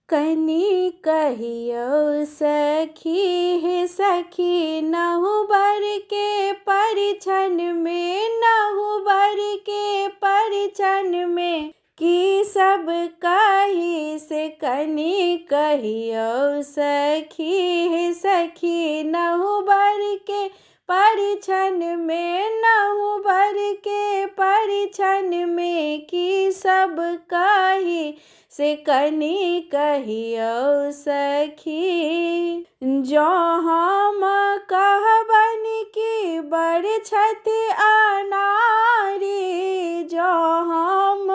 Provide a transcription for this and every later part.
कनी कहियो सखी हे सखी, नहु बर के परिछन में, नहु बर के परिछन में। की सब कही से कनी कहियो सखी हे सखी, नहु बर के परिछन में, नहु बर के परिछन में। की सब कही से कनी कहियो सखी। जो हम कहबन की बड़ छथि अनारी, जो हम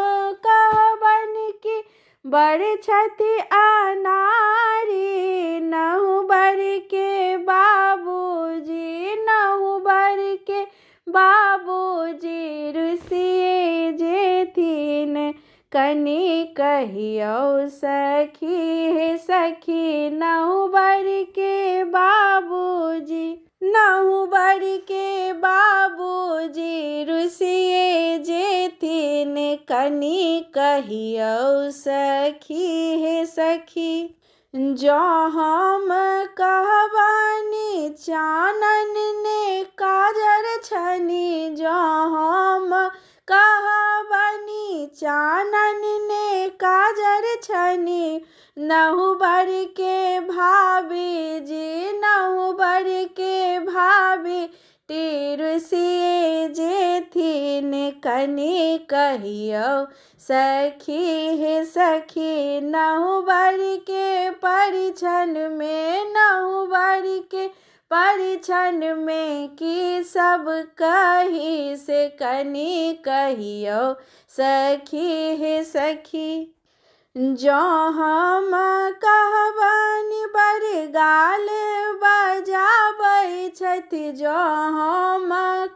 कहबन की बड़ छथि अनारी। नहु बर के बाबूजी, नहु बर के बाबूजी, रुसिए जेथिन कनी कहियो सखी हे सखी। नहु बर के बाबूजी, नहु बर के बाबूजी, रुसिए जेथिन कनी कहियो सखी हे सखी। जो हम कहबनी चानन ने काजर छनी, जो हम कहबनी चानन ने काजर छनी। नहु बर के भाभी जी, नहु बर के भाभी, रुसिए जेथिन कनी कहियो सखी हे सखी। नहु बर के परिछन में, नहु बर के परिछन में। की सब कही से कनी कहियो सखी हे सखी। जो हम कहबन बड़ गाल बजाबै छथि, जो हम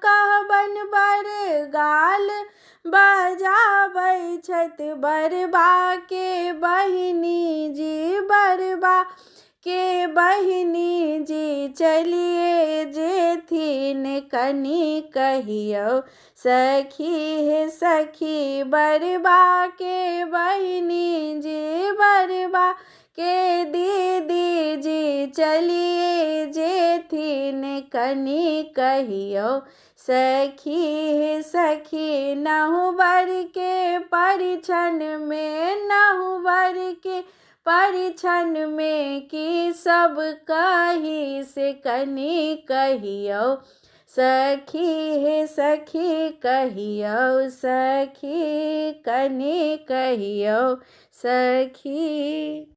कहबन बड़ गाल बजाबै छथि। बरबा के बहिनी जी, बरबा के बहिनी जी, चलिए जेथिन कनी कहियो सखी हे सखी। बरबा के बहिनी जी, बरबा के दीदी जी, चलिए जेथिन कनी कहियो सखी हे सखी। नहु बर के परिछन में, नहु बर के परिछन में। की सब कही से कनी कहियो सखी हे सखी, कहियो सखी, कनी कहियो सखी।